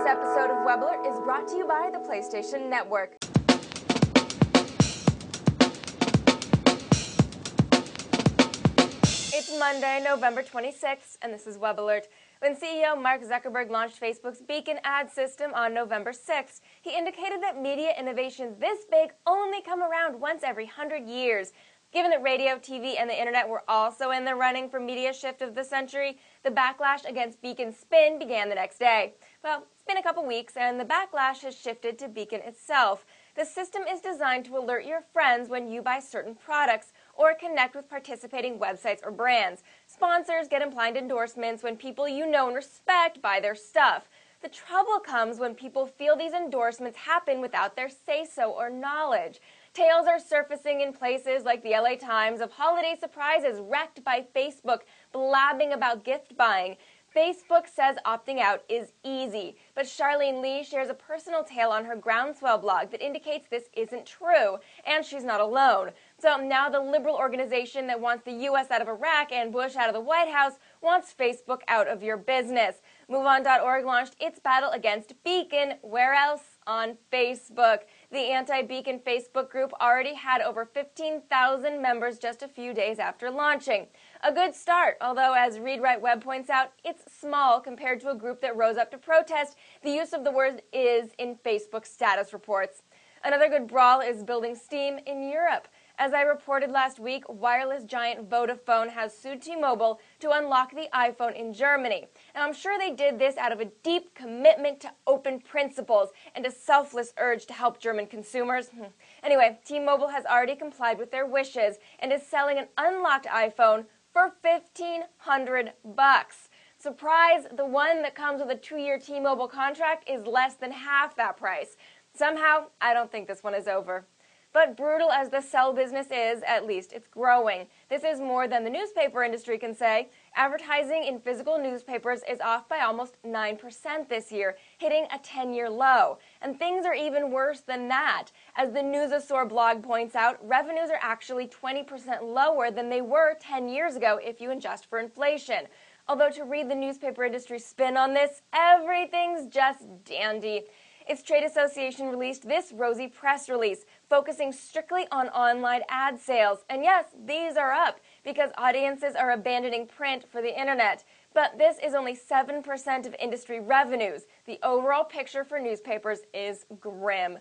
episode of Webb Alert is brought to you by the PlayStation Network. It's Monday, November 26th, and this is Webb Alert. When CEO Mark Zuckerberg launched Facebook's Beacon ad system on November 6th, he indicated that media innovations this big only come around once every 100 years. Given that radio, TV, and the internet were also in the running for media shift of the century, the backlash against Beacon's spin began the next day. Well, it's been a couple weeks, and the backlash has shifted to Beacon itself. The system is designed to alert your friends when you buy certain products or connect with participating websites or brands. Sponsors get implied endorsements when people you know and respect buy their stuff. The trouble comes when people feel these endorsements happen without their say-so or knowledge. Tales are surfacing in places like the LA Times of holiday surprises wrecked by Facebook blabbing about gift buying. Facebook says opting out is easy, but Charlene Lee shares a personal tale on her Groundswell blog that indicates this isn't true, and she's not alone. So now the liberal organization that wants the U.S. out of Iraq and Bush out of the White House wants Facebook out of your business. MoveOn.org launched its battle against Beacon. Where else? On Facebook. The anti-Beacon Facebook group already had over 15,000 members just a few days after launching. A good start, although as Read Write Web points out, it's small compared to a group that rose up to protest the use of the word is in Facebook status reports. Another good brawl is building steam in Europe. As I reported last week, wireless giant Vodafone has sued T-Mobile to unlock the iPhone in Germany. Now, I'm sure they did this out of a deep commitment to open principles and a selfless urge to help German consumers. Anyway, T-Mobile has already complied with their wishes and is selling an unlocked iPhone for $1,500. Surprise, the one that comes with a 2-year T-Mobile contract is less than half that price. Somehow, I don't think this one is over. But brutal as the cell business is, at least it's growing. This is more than the newspaper industry can say. Advertising in physical newspapers is off by almost 9% this year, hitting a 10-year low. And things are even worse than that. As the Newsasaur blog points out, revenues are actually 20% lower than they were 10 years ago if you adjust for inflation. Although to read the newspaper industry spin on this, everything's just dandy. Its trade association released this rosy press release, focusing strictly on online ad sales. And yes, these are up, because audiences are abandoning print for the internet. But this is only 7% of industry revenues. The overall picture for newspapers is grim.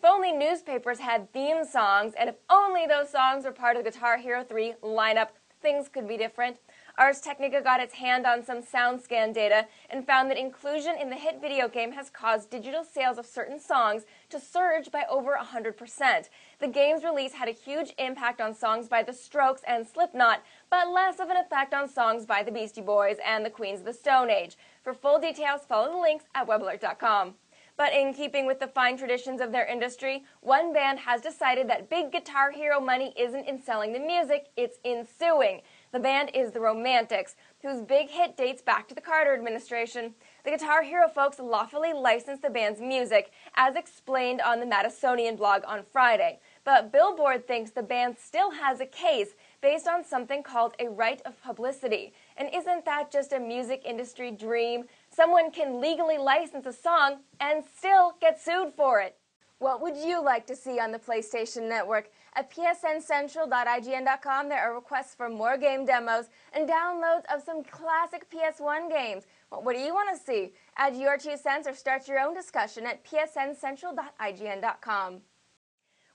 If only newspapers had theme songs, and if only those songs were part of the Guitar Hero 3 lineup, things could be different. Ars Technica got its hand on some SoundScan data and found that inclusion in the hit video game has caused digital sales of certain songs to surge by over 100%. The game's release had a huge impact on songs by The Strokes and Slipknot, but less of an effect on songs by the Beastie Boys and the Queens of the Stone Age. For full details, follow the links at webalert.com. But in keeping with the fine traditions of their industry, one band has decided that big Guitar Hero money isn't in selling the music, it's in suing. The band is the Romantics, whose big hit dates back to the Carter administration. The Guitar Hero folks lawfully licensed the band's music, as explained on the Madisonian blog on Friday. But Billboard thinks the band still has a case based on something called a right of publicity. And isn't that just a music industry dream? Someone can legally license a song and still get sued for it. What would you like to see on the PlayStation Network? At psncentral.ign.com, there are requests for more game demos and downloads of some classic PS1 games. Well, what do you want to see? Add your 2 cents or start your own discussion at psncentral.ign.com.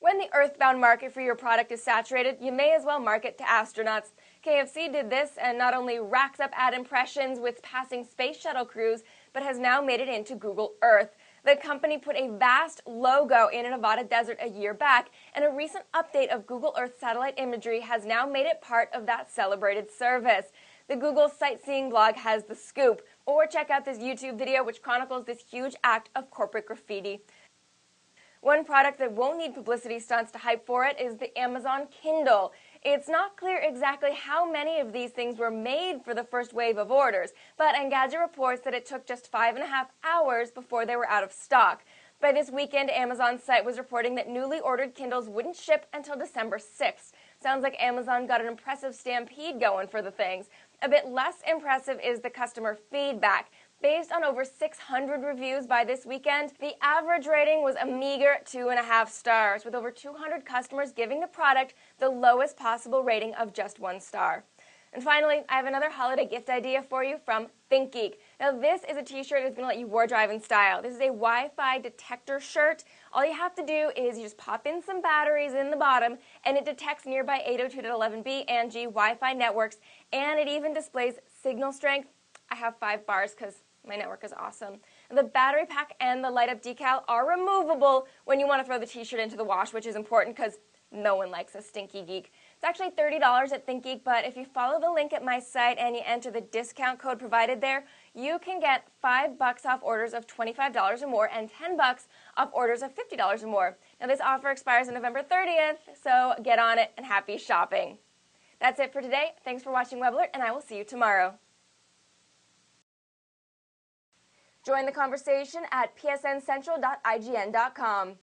When the earthbound market for your product is saturated, you may as well market to astronauts. KFC did this and not only racks up ad impressions with passing space shuttle crews, but has now made it into Google Earth. The company put a vast logo in a Nevada desert a year back, and a recent update of Google Earth satellite imagery has now made it part of that celebrated service. The Google Sightseeing blog has the scoop, or check out this YouTube video which chronicles this huge act of corporate graffiti. One product that won't need publicity stunts to hype for it is the Amazon Kindle. It's not clear exactly how many of these things were made for the first wave of orders, but Engadget reports that it took just 5.5 hours before they were out of stock. By this weekend, Amazon's site was reporting that newly ordered Kindles wouldn't ship until December 6th. Sounds like Amazon got an impressive stampede going for the things. A bit less impressive is the customer feedback. Based on over 600 reviews by this weekend, the average rating was a meager 2.5 stars, with over 200 customers giving the product the lowest possible rating of just 1 star. And finally, I have another holiday gift idea for you from ThinkGeek. Now, this is a t-shirt that's going to let you wardrobe drive in style. This is a Wi-Fi detector shirt. All you have to do is you just pop in some batteries in the bottom, and it detects nearby 802.11b and G Wi-Fi networks, and it even displays signal strength. I have 5 bars because my network is awesome. The battery pack and the light-up decal are removable when you want to throw the t-shirt into the wash, which is important because no one likes a stinky geek. It's actually $30 at ThinkGeek, but if you follow the link at my site and you enter the discount code provided there, you can get $5 off orders of $25 or more and $10 off orders of $50 or more. Now, this offer expires on November 30th, so get on it and happy shopping. That's it for today. Thanks for watching Webb Alert, and I will see you tomorrow. Join the conversation at psncentral.ign.com.